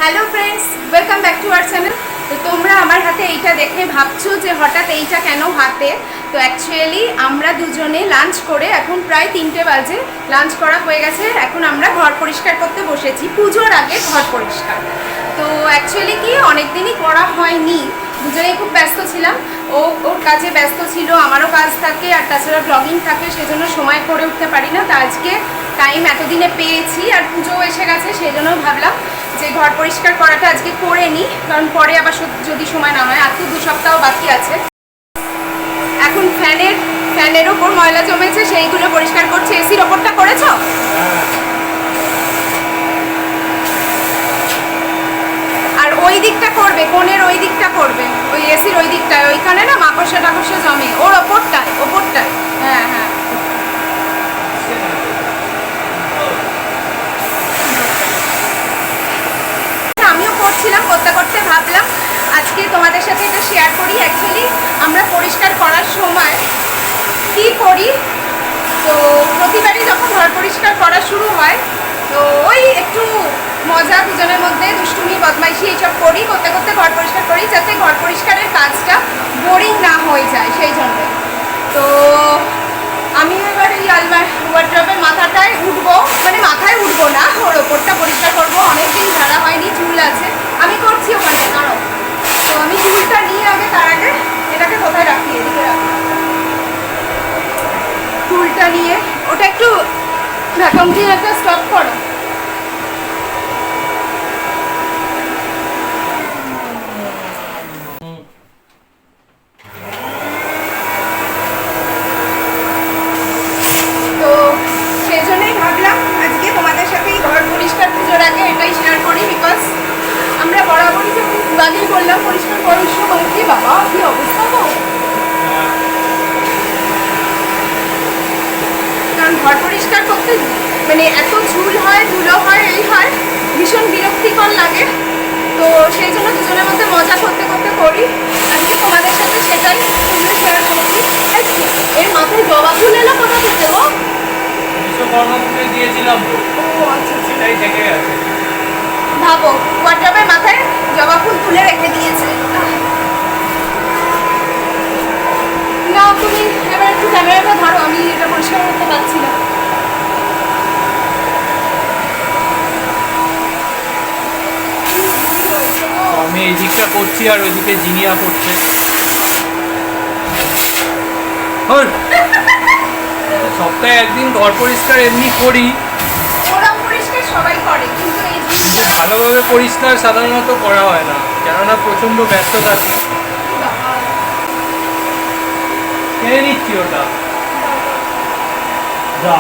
Hello friends, welcome back to our channel. তো তোমরা আমার হাতে এইটা দেখে ভাবছো যে হঠাৎ এইটা কেন হাতে। তো অ্যাকচুয়ালি আমরা দুজনে লাঞ্চ করে এখন প্রায় 3টে বাজে, লাঞ্চ করা হয়ে গেছে। এখন আমরা ঘর পরিষ্কার করতে বসেছি, পুজোর আগে ঘর পরিষ্কার। তো অ্যাকচুয়ালি কি অনেক দিনই করা হয়নি, দুজনেই খুব ব্যস্ত ছিলাম। ওর কাজে ব্যস্ত ছিল, আমারও কাজ থাকে, আর তাছাড়া ব্লগিং থাকে, সেজন্য সময় করে উঠতে পারি না। তা আজকে টাইম এতদিনে পেয়েছি, আর পুজোও এসে গেছে, সেই জন্য ভাবলাম যে ঘর পরিষ্কার করাটা আজকে করে নিই, কারণ পরে আবার যদি সময় না হয়। আর তো 2 সপ্তাহ বাকি আছে। এখন ফ্যানের ওপর ময়লা জমেছে, সেইগুলো পরিষ্কার করছে। এসির ওপরটা করেছো? আর ওই দিকটা করবে, কোণের ওই দিকটা করবে, ওই এসির ওই দিকটায়, ওইখানে না মাকড়সা টাকড়সা জমে, ওর ওপরটায়। হ্যাঁ হ্যাঁ, আমিও করছিলাম, করতে করতে ভাবলাম আজকে তোমাদের সাথে এটা শেয়ার করি। অ্যাকচুয়ালি আমরা পরিষ্কার করার সময় কি করি, তো প্রতিবারই যখন ঘর পরিষ্কার করা শুরু হয়, তো ওই একটু মজা, দুজনের মধ্যে দুষ্টুমি বদমাইশি এইসব করি, করতে করতে ঘর পরিষ্কার করি, যাতে ঘর পরিষ্কারের কাজটা বোরিং না হয়ে যায়, সেই জন্য। তো আমি এবার এই ওয়ার্ড্রবের মাথাটায় উঠবো, মানে মাথায় উঠবো না, ওর ওপরটা পরিষ্কার করবো। অনেকদিন ঝাড়া হয়নি, চুল আছে, আমি করছি ওখানে আরও। তো আমি চুলটা নিয়ে আগে, তার আগে এটাকে কোথায় রাখি, এদিকে রাখি। চুলটা নিয়ে ওটা একটু ভ্যাকুয়াম ক্লিনারটা স্টপ করো। তো সেই জন্যই ভাবলাম আজকে তোমাদের সাথে এই ঘর পরিষ্কার পুজোর আগে এটাই শেয়ার করি। বিকজ আমরা বরাবরই যে আগেই বললাম পরিষ্কার করার সময়, কি বাবা কি অবস্থা গো, কারণ ঘর পরিষ্কার করতে মানে এত ধুলো হয়, এই হয়, ভীষণ বিরক্তিকর লাগে। তো সেই জন্য দুজনের মধ্যে মজা করতে করতে করি। আজকে তোমাদের সাথে সেটাই শেয়ার করছি। এর মাথায় জবা ফুল এলো কোথা থেকে গো? বিশ্বকর্মা দিয়েছিলাম তো। ও আচ্ছা, সেটাই থেকে গেছে। ভাবো, ওয়ার্ড্রবের মাথায় জবা ফুল তুলে রেখে দিয়েছে। না তুমি এবার একটু ক্যামেরাটা ধরো, আমি এটা পরিষ্কার করতে পারছি না। আমি এই দিকটা করছি আর ওইদিকে জিনিয়া করছে। সপ্তাহে একদিন ঘর পরিষ্কার এমনি করি, ওরা পরিষ্কার সবাই করে, কিন্তু এই কিন্তু ভালোভাবে পরিষ্কার সাধারণত করা হয় না, কেননা প্রচন্ড ব্যস্ত থাকি। খেয়ে নিচ্ছি ওটা, যা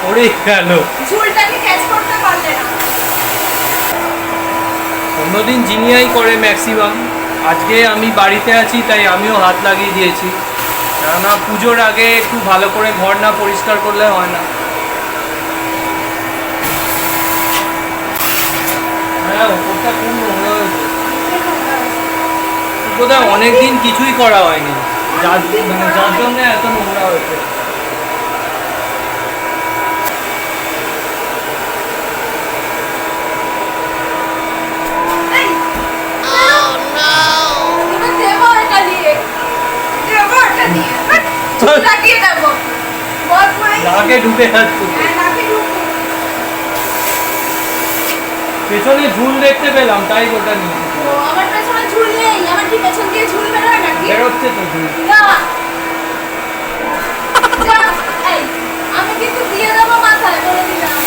ওরে গেল। ঝুলটাকে ক্যাচ করতে পারলে না। অন্যদিন জিনিয়াই করে ম্যাক্সিমাম, আজকে আমি বাড়িতে আছি তাই আমিও হাত লাগিয়ে দিয়েছি, কেননা পুজোর আগে একটু ভালো করে ঘর না পরিষ্কার করলে হয় না। হ্যাঁ, ওপরটা খুব নোংরা হয়েছে, বোধহয় অনেকদিন কিছুই করা হয়নি, যার জন্য এত নোংরা হয়েছে। নাকে ঢুকে যাচ্ছে, পেছনে ঝুল দেখতে পেলাম তাই ওটা নিয়ে। আমার পেছনে ঝুল নেই, আমার কি পেছন দিয়ে ঝুল বেরোয় নাকি? বেরোচ্ছে তো ঝুল। না, আমি কিন্তু দিয়ে দেবো মাথায়, বলে দিলাম।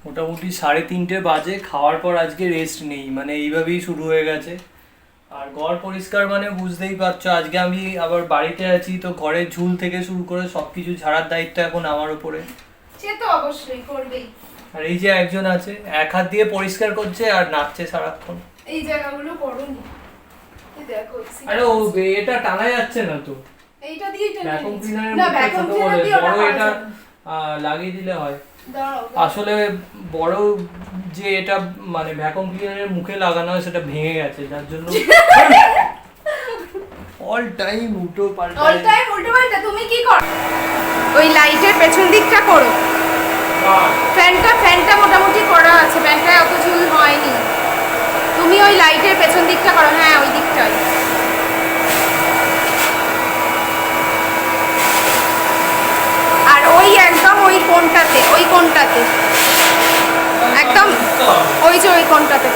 মোটামুটি 3:30 বাজে, খাওয়ার পর আজকে রেস্ট নেই, মানে এইভাবেই শুরু হয়ে গেছে। আর ঘর পরিষ্কার মানে বুঝতেই পারছো, আজকে আমি আবার বাড়িতে আছি, তো ঘরের ঝুল থেকে শুরু করে সবকিছু ঝাড়ার দায়িত্ব এখন আমার উপরে। সে তো অবশ্যই করবেই। আর এই যে একজন আছে, এক হাত দিয়ে পরিষ্কার করছে আর নাচছে সারাক্ষণ। এই জায়গাগুলো করুনি, এই দেখো। আরে ও এটা টানা যাচ্ছে না তো, এইটা দিয়ে টেনে ভ্যাকুয়াম ক্লিনারের না, মধ্যে ভ্যাকুয়াম ছোট ক্লিনার বলে দিয়ে ওটা বড় করা এটা যাবে। লাগিয়ে দিলে হয়। দাঁড়াও, আসলে বড় যে এটা মানে ভ্যাকুয়াম ক্লিনারের মুখে লাগানো হয় সেটা ভেঙে গেছে, যার জন্য অল টাইম উল্টো পাল্টা। তুমি কি করো? ওই লাইটের পেছন দিকটা করো, ফ্যানটা পেছন দিকটা করো, হ্যাঁ ওই দিকটাই। আর ওই একদম ওই কোণটাতে, ওই কোণটাতে একদম, ওই যে ওই কোণটাতে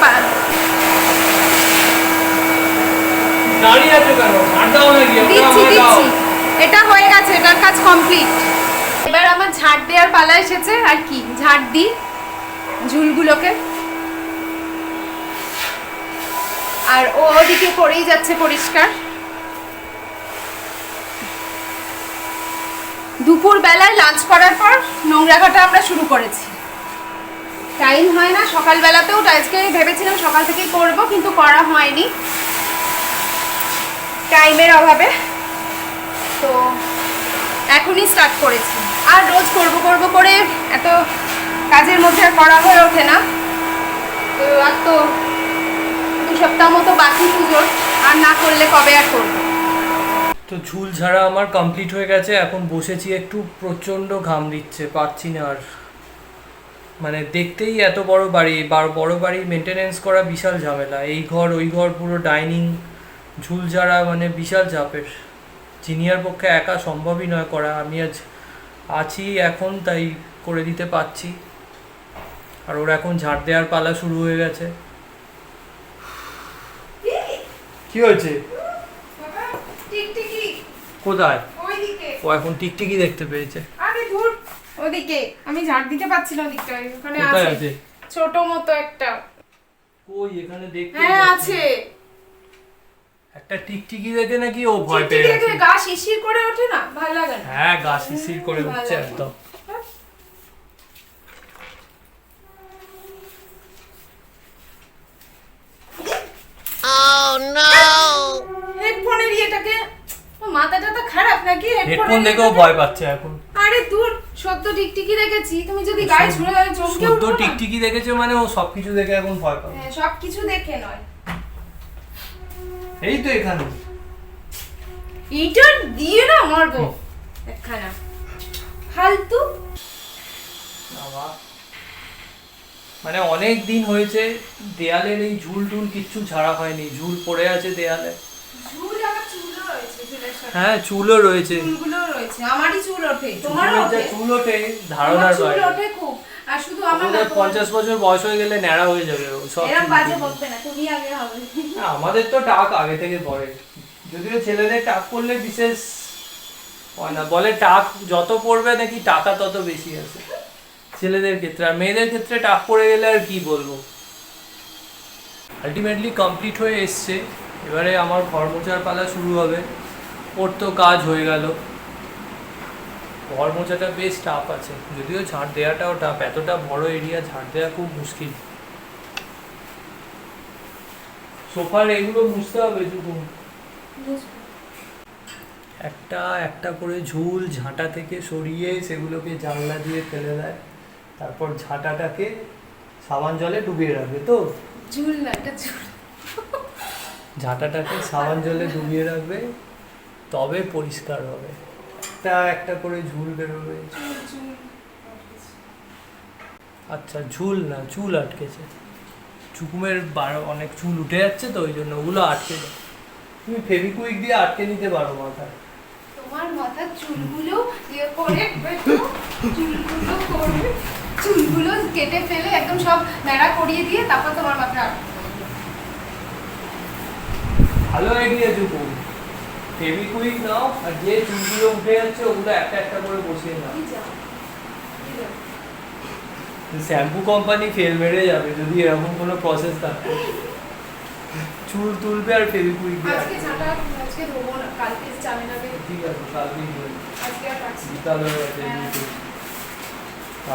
দাঁড়িয়ে আছো কেন? ঝাড় দাও নাকি? দিচ্ছি দিচ্ছি, এটা হয়ে গেছে, এটার কাজ কমপ্লিট। এবার আমার ঝাড় দেওয়ার পালা এসেছে, আর কি ঝাড় দিই ঝুলগুলোকে। আর ও ওদিকে করেই যাচ্ছে পরিষ্কার। দুপুর বেলায় লাঞ্চ করার পর নোংরা ঘাটা আমরা শুরু করেছি। টাইম হয় না, সকালবেলাতেও আজকে ভেবেছিলাম সকাল থেকেই করব, কিন্তু করা হয়নি টাইমের অভাবে। তো এখনই স্টার্ট করেছি। আর রোজ করব করব করে এত কাজের মধ্যে আর করা হয়ে ওঠে না। তো আর তো 2 সপ্তাহ মতো বাকি পুজোর, আর না করলে কবে আর করবো। তো ঝুল ঝাড়া আমার কমপ্লিট হয়ে গেছে, এখন বসেছি একটু, প্রচণ্ড ঘাম দিচ্ছে, পাচ্ছি না আর। মানে দেখতেই এত বড় বাড়ি, বড় বাড়ি মেনটেনেন্স করা বিশাল ঝামেলা। এই ঘর ওই ঘর পুরো ডাইনিং, ঝুল ঝাড়া মানে বিশাল চাপের। জিনিয়ার পক্ষে একা সম্ভবই নয় করা। আমি আজ আছি এখন, তাই করে দিতে পারছি। আর ওর এখন ঝাড় দেওয়ার পালা শুরু হয়ে গেছে। কি হয়েছে? টিকটিকি কোথায়? ওইদিকে। ও এখন টিকটিকি দেখতে পেয়েছে। আরে ধুর, ওদিকে আমি ঝাড় দিতে পারছি না, ওদিকটা ওখানে কোথায় আছে আছে? ছোট মতো একটা। কই এখানে দেখতে? হ্যাঁ আছে। একটা টিকটিকি দেখে নাকি ও ভয় পেয়ে টিকটিকি গেছে। দেখে গা শিরশির করে ওঠে না, ভালো লাগে না। হ্যাঁ, গা শিরশির করে ভালো উঠছে লাগে। একদম। হেডফোনের ইয়েটাকে, মাথাটা তো খারাপ নাকি? হেডফোন দেখেও ভয় পাচ্ছে এখন। আরে দূর, সত্য টিকটিকি দেখেছি, তুমি যদি গায়ে ছুঁড়ে দাও চমকে শুদ্ধ উঠো না। টিকটিকি দেখেছে মানে ও সবকিছু দেখে এখন ভয় পাবে। হ্যাঁ, সবকিছু দেখে নয়। এই তো এখানে। এইটা দিয়ে না মারবো একখানা, ফালতু। বাবা, মানে অনেক দিন হয়েছে দেয়ালের এই ঝুল টুল কিচ্ছু ঝাড়া হয়নি, ঝুল পড়ে আছে দেয়ালে। ঝুল, আমার চুলও রয়েছে, চুলের সাথে হ্যাঁ, চুলও রয়েছে। চুলগুলো রয়েছে, আমারই চুল ওঠে, তোমারও চুলের যা ওঠে। চুল ওঠে আমার ধারণার চুল বাইরে। ওঠে খুব। আর শুধু আমার না, আমাদের 50 বছর বয়স হয়ে গেলে ন্যাড়া হয়ে যাবে ও সব। এরকম চুল বাজে দিয়ে। বলবে না, তুমি আগে হবে। না, আমাদের তো টাক আগে থেকে পড়ে, যদিও ছেলেদের টাক পড়লে বিশেষ হয় না, বলে টাক যত পড়বে নাকি টাকা তত বেশি আছে ছেলেদের ক্ষেত্রে। আর মেয়েদের ক্ষেত্রে টাক পড়ে গেলে আর কি বলবো। আলটিমেটলি কমপ্লিট হয়ে এসছে, এবারে আমার ঘর মোছার পালা শুরু হবে। ওর তো কাজ হয়ে গেল। ঘর মোছাটা বেশ টাফ আছে, যদিও ঝাড় দেওয়াটাও টাফ, এতটা বড় এরিয়া ঝাড় দেওয়া খুব মুশকিল। সোফার এগুলো মুছতে হবে যুগু। একটা একটা করে ঝুল ঝাঁটা থেকে সরিয়ে সেগুলোকে জানলা দিয়ে ফেলে দেয়, তারপর ঝাঁটাটাকে সাবান জলে ডুবিয়ে রাখবে। তো ঝুল না, এটা ঝুল। ঝাঁটাটাকে সাবান জলে ডুবিয়ে রাখবে, তবে পরিষ্কার হবে। একটা একটা করে ঝুল বেরোবে। আচ্ছা, ঝুল না, চুল আটকেছে। চুকুমের অনেক চুল উঠে যাচ্ছে তো, ওই জন্য ওগুলো আটকে যায়। তুমি ফেভিকুইক দিয়ে আটকে নিতে পারো মাথায়। তোমার মাথার চুলগুলো ইয়ে করে একটু, চুলগুলো করবে, চুলগুলো কেটে ফেলে একদম সব ন্যাড়া করিয়ে দিয়ে তারপর তোমার মাথা। ভালো আইডিয়া যুকু। ফেভিকুইক নাও, আর যে চুলগুলো উঠে যাচ্ছে ওগুলো একটা একটা করে বসিয়ে নাও। শ্যাম্পু কোম্পানি ফেল মেরে যাবে যদি এরকম কোনো প্রসেস থাকে। চুল তুলবে আর ফেভিকুইক দিয়ে আজকে ঝাঁটা, আজকে ধোবো না, কালকে চামে যাবে। ঠিক আছে, কালকেই ধুয়ে নেবো। আজকে আর রাখছি না। বিকাল হয়ে গেছে। হ্যাঁ।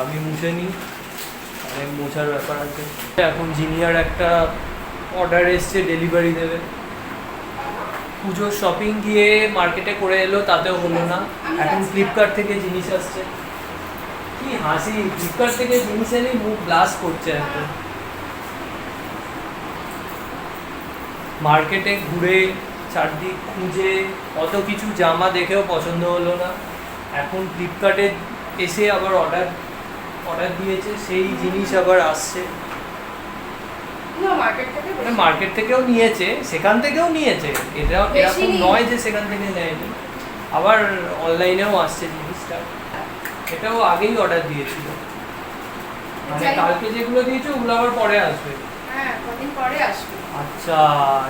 আমি মুছে নিই, অনেক মোছার ব্যাপার আছে। এখন জিনিয়ার একটা অর্ডার এসছে, ডেলিভারি দেবে। পুজোর শপিং গিয়ে মার্কেটে করে এলো, তাতেও হলো না। এখন ফ্লিপকার্ট থেকে জিনিস আসছে। কি হাসি, ফ্লিপকার্ট থেকে জিনিস এলেই মুখ ব্লাস্ট করছে একদম। মার্কেটে ঘুরে চারদিক খুঁজে কত কিছু জামা দেখেও পছন্দ হলো না। এখন ফ্লিপকার্টে এসে আবার অর্ডার দিয়েছে, সেই জিনিস আবার আসছে। না মার্কেট থেকে মানে মার্কেট থেকেও নিয়েছে, সেখান থেকেও নিয়েছে, এটা বেশি এরকম নিয়ে- নয় যে সেখান থেকে নেয়নি। আবার অনলাইনেও আসছে জিনিসটা, এটাও আগেই অর্ডার দিয়েছিল। মানে যাই হোক। কালকে যেগুলো দিয়েছে ওগুলো আবার পরে আসবে। হ্যাঁ কদিন পরে আসবে। আচ্ছা,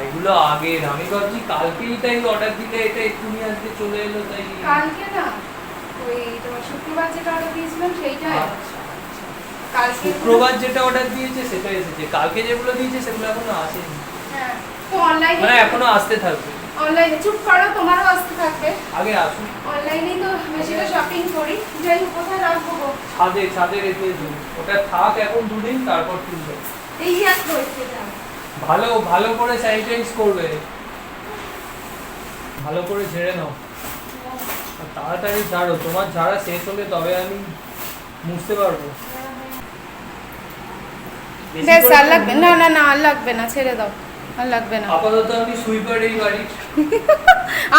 এগুলো আগের। আমি ভাবছি কালকেই তাই অর্ডার দিলে এটা এক্ষুনি আজকে চলে এলো তাই। কালকে না, ওই তোমার শুক্রবার যেটা অর্ডার দিয়েছিলাম সেইটাই। আচ্ছা, কালকে শুক্রবার যেটা অর্ডার দিয়েছে সেটা এসেছে, কালকে যেগুলো দিয়েছে সেগুলো এখনো আসেনি। হ্যাঁ তো অনলাইনে, মানে এখনো আসতে থাকবে। অনলাইনে চুপ করো, তোমারও আসতে থাকবে। আগে আসুন। অনলাইনেই তো বেশিটা শপিং করি। যাই হোক, কোথায় রাখবো গো? ছাদে রেখে দিন, ওটা থাক এখন দুদিন, তারপর তুলবে। এই এক হয়েছে যা। ভালো করে স্যানিটাইজ করবে, ভালো করে ঝেড়ে নাও। আর তাড়াতাড়ি ঝাড়ো, তোমার ঝাড়া শেষ হলে তবে আমি মুছতে পারবো। বেশি বেশ করে আর লাগবে না, না না আর লাগবে না, ছেড়ে দাও, আর লাগবে না। আপাতত আমি সুইপার এই বাড়ি।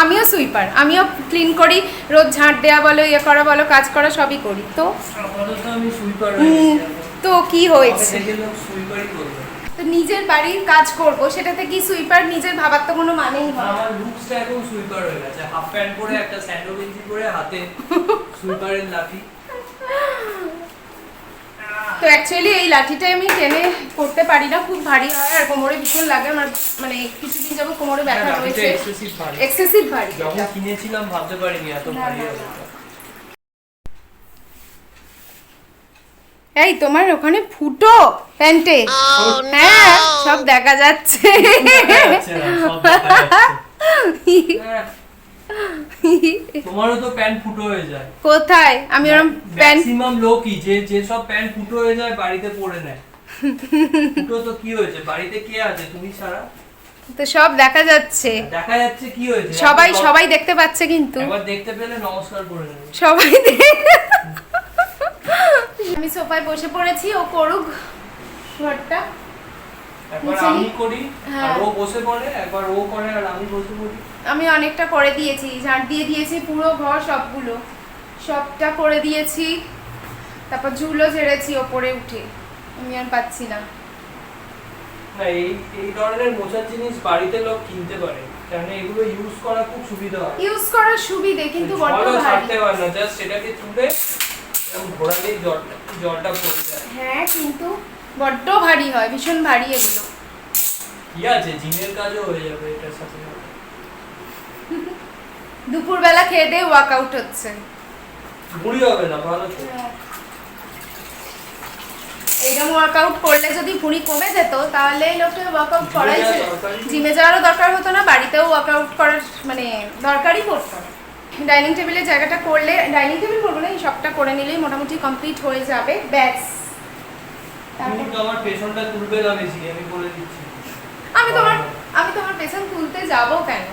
আমিও সুইপার, আমিও ক্লিন করি, রোজ ঝাঁট দেওয়া বলো, ইয়ে করা বলো, কাজ করা সবই করি। তো আপাতত আমি সুইপার হয়ে গেছি এখন। তো কি হয়েছে? আমাকে দেখে লোক সুইপারই করবে। তো নিজের বাড়ির কাজ করব, সেটাতে কি সুইপার নিজের ভাবার তো কোনো মানেই হয় না। আমার লুকসটা এখন সুইপার হয়ে গেছে, হাফ প্যান্ট পরে একটা স্যান্ডো গেঞ্জি পরে হাতে সুইপারের লাঠি। তো অ্যাকচুয়ালি এই লাঠিটা আমি টেনে করতে পারি না, খুব ভারী হয় আর কোমরে ভীষণ লাগে আমার। মানে কিছুদিন যাবো কোমরে ব্যথা লাঠিটা রয়েছে, এক্সেসিভ ভারী। এক্সেসিভ ভারী। যখন কিনেছিলাম ভাবতে পারিনি এত না, ভারী না, হবে। না। এই তোমার ওখানে ফুটো প্যান্টে? হ্যাঁ সব দেখা যাচ্ছে। আচ্ছা, সব দেখা যাচ্ছে। হ্যাঁ, তোমারও তো প্যান্ট ফুটো হয়ে যায়। কোথায়? আমি ওরকম প্যান্ট, ম্যাক্সিমাম লোকই যে সব প্যান্ট ফুটো হয়ে যায় বাড়িতে পরে নেয়। ফুটো তো কি হয়েছে, বাড়িতে কে আছে তুমি ছাড়া? তো সব দেখা যাচ্ছে, দেখা যাচ্ছে কি হয়েছে, সবাই একবার- সবাই দেখতে পাচ্ছে কিন্তু একবার দেখতে পেলে নমস্কার করে নেবে। সবাই আমি সোফায় বসে পড়েছি, ও করুক ঘরটা। একবার মুছে আমি নিই। করি হ্যাঁ। আর ও বসে পড়ে, একবার ও করে আর আমি বসে পড়ি। আমি অনেকটা করে দিয়েছি, ঝাঁট দিয়ে দিয়েছি পুরো ঘর, সবগুলো সবটা করে দিয়েছি। তারপর ঝুলো ঝেড়েছি ওপরে উঠে, আমি আর পাচ্ছি না। না, এই ধরনের মোছার জিনিস বাড়িতে লোক কিনতে পারে, কারণ এগুলো ইউজ করা খুব সুবিধা হয়। ইউজ করার সুবিধে, কিন্তু বড্ড জলও ভারী। ছাড়তে পারে না, জাস্ট সেটাকে তুলে এরকম ঘোরালেই জলটা পড়ে যায়। হ্যাঁ কিন্তু বড্ড ভারী হয়, ভীষণ ভারী এগুলো। কি আছে, জিমের কাজও হয়ে যাবে এটার সাথে সাথে। দুপুরবেলা খেয়ে দিয়ে ওয়ার্কআউট হচ্ছে। ভুঁড়ি হবে না, ভালো তো। এইরকম ওয়ার্কআউট করলে যদি ভুঁড়ি কমে যেত তাহলে এই লোকটা ওয়ার্কআউট জিমে করাই যাওয়ার ছিল। দরকারই নেই। জিমে যাওয়ারও দরকার হতো না, বাড়িতেও ওয়ার্কআউট করার মানে দরকারই পড়তো না। ডাইনিং টেবিলের জায়গাটা করলে, ডাইনিং টেবিল করবো না, এই সবটা করে নিলেই মোটামুটি কমপ্লিট হয়ে যাবে, ব্যাস। তুমি কিন্তু আমার পেছনটা তুলবে না বেশি, আমি বলে দিচ্ছি। আমি তোমার পেছন তুলতে যাব কেন?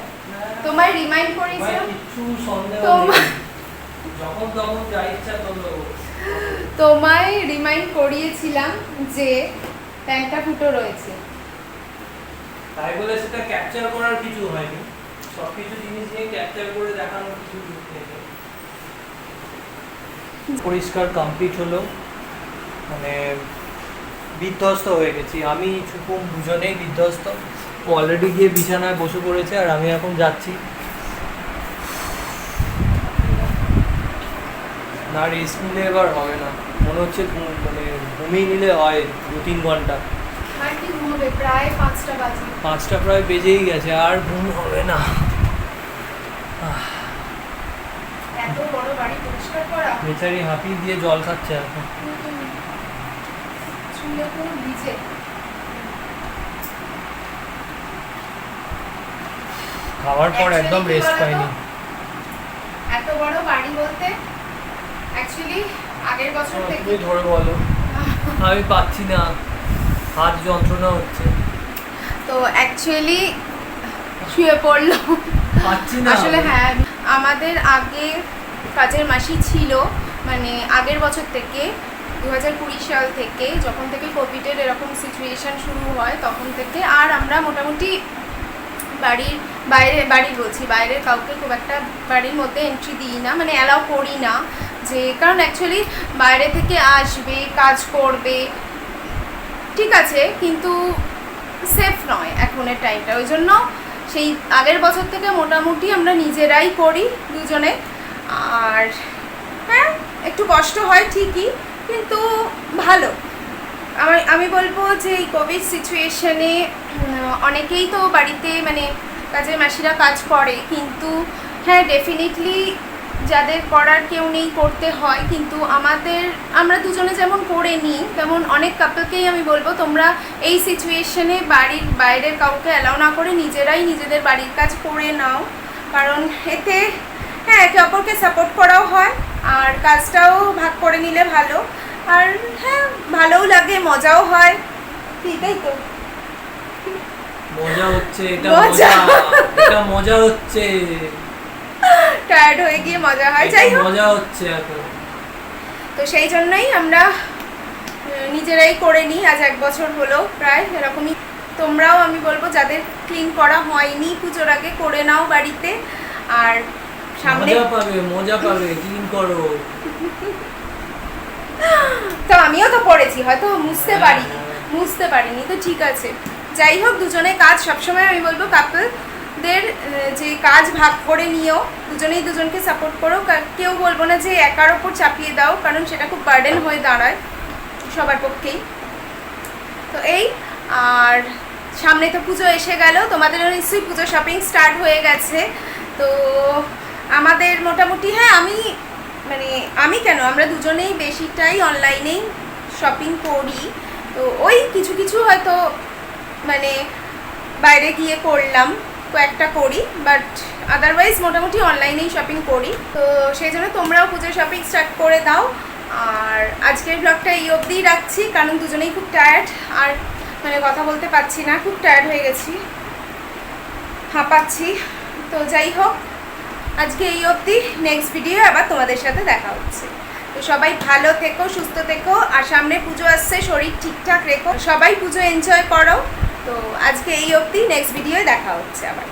তোমায় রিমাইন্ড ভাই, করেছিলাম, কিচ্ছু সন্দেহ তোমার- নেই। যখন তখন যা ইচ্ছা তোলো। তোমায় রিমাইন্ড করিয়েছিলাম যে প্যান্টটা ফুটো রয়েছে। তাই বলে সেটা ক্যাপচার করার কিছু হয়নি, সবকিছু জিনিস নিয়ে ক্যাপচার করে দেখানোর কিছু নেই। পরিষ্কার কমপ্লিট হলো, মানে বিধ্বস্ত হয়ে গেছি আমি, চুকুম দুজনেই বিধ্বস্ত। ও অলরেডি গিয়ে বিছানায় বসে পড়েছে আর আমি এখন যাচ্ছি। না রেস্ট নিলে এবার হবে না, মনে হচ্ছে মানে ঘুমিয়ে নিলে হয় 2-3 ঘন্টা। আর কি ঘুমোবে, প্রায় 5টা বাজে। 5টা প্রায় বেজেই গেছে, আর ঘুম হবে না। এত বড় বাড়ি পরিষ্কার করা, বেচারি হাঁপিয়ে দিয়ে জল খাচ্ছে এখন। চুলে পুরো ভিজে। খাওয়ার পর Actually একদম কি রেস্ট বলতো? পাইনি। এত বড় বাড়ি বলতে অ্যাকচুয়ালি আগের বছর থেকে তুমি ধরে বলো, আমি পাচ্ছি না, হাত যন্ত্রণা হচ্ছে। তো অ্যাকচুয়ালি শুয়ে পড়লো, পাচ্ছি না আসলে হ্যাঁ আমাদের আগে কাজের মাসি ছিল, মানে আগের বছর থেকে 2020 সাল থেকে, যখন থেকে কোভিডের এরকম সিচুয়েশন শুরু হয় তখন থেকে, আর আমরা মোটামুটি বাড়ির বাইরের কাউকে খুব একটা বাড়ির মধ্যে এন্ট্রি দিই না, মানে অ্যালাউ করি না। যে কারণ অ্যাকচুয়ালি বাইরে থেকে আসবে, কাজ করবে, ঠিক আছে, কিন্তু সেফ নয় এখনের টাইমটা, ওই জন্য সেই আগের বছর থেকে মোটামুটি আমরা নিজেরাই করি দুজনে। আর হ্যাঁ একটু কষ্ট হয় ঠিকই, কিন্তু ভালো। আমি বলবো যে এই কোভিড সিচুয়েশনে অনেকেই তো বাড়িতে মানে কাজের মাসিরা কাজ করে, কিন্তু হ্যাঁ ডেফিনেটলি যাদের করার কেউ নেই করতে হয়, কিন্তু আমরা দুজনে যেমন করে নিই, তেমন অনেক কাপলকেই আমি বলবো তোমরা এই সিচুয়েশনে বাড়ির বাইরের কাউকে অ্যালাউ না করে নিজেরাই নিজেদের বাড়ির কাজ করে নাও, কারণ এতে হ্যাঁ একে অপরকে সাপোর্ট করাও হয় আর কাজটাও ভাগ করে নিলে ভালো, আর হ্যাঁ ভালোও লাগে, মজাও হয়। ঠিকই তো মজা হচ্ছে, এটা মজা, এটা মজা হচ্ছে, টায়ার্ড হয়ে গিয়ে মজা হয়, যাই হোক মজা হচ্ছে এখন। তো সেই জন্যই আমরা নিজেরাই করে নিই, আজ 1 বছর হলো প্রায় এরকমই। তোমরাও আমি বলবো যাদের ক্লিন করা হয়নি পুজোর আগে করে নাও বাড়িতে, আর সামনে মজা পাবে ক্লিন করো। তো আমিও তো করেছি, হয়তো মুছতে পারিনি তো ঠিক আছে। যাই হোক দুজনে কাজ সবসময় আমি বলবো কাপলদের যে কাজ ভাগ করে নিও, দুজনেই দুজনকে সাপোর্ট করো, কেউ বলবো না যে একার ওপর চাপিয়ে দাও, কারণ সেটা খুব বার্ডেন হয়ে দাঁড়ায় সবার পক্ষেই। তো এই, আর সামনে তো পুজো এসে গেল, তোমাদেরও নিশ্চয়ই পুজো শপিং স্টার্ট হয়ে গেছে। তো আমাদের মোটামুটি হ্যাঁ আমি কেন আমরা দুজনেই বেশিটাই অনলাইনেই শপিং করি, তো ওই কিছু কিছু হয়তো মানে বাইরে গিয়ে করলাম, কয়েকটা করি, বাট আদারওয়াইজ মোটামুটি অনলাইনেই শপিং করি। তো সেই জন্য তোমরাও পুজো শপিং স্টার্ট করে দাও। আর আজকের ব্লগটা এই অবধিই রাখছি, কারণ দুজনেই খুব টায়ার্ড, আর মানে কথা বলতে পারছি না, খুব টায়ার্ড হয়ে গেছি, হাঁপাচ্ছি। তো যাই হোক আজকে এই অবধি, নেক্সট ভিডিও আবার তোমাদের সাথে দেখা হচ্ছে। তো সবাই ভালো থেকো, সুস্থ থেকো, আর সামনে পুজো আসছে, শরীর ঠিকঠাক রেখো, সবাই পুজো এনজয় করো। তো আজকে এই অবধি, নেক্সট ভিডিওয়ে দেখা হচ্ছে আবার।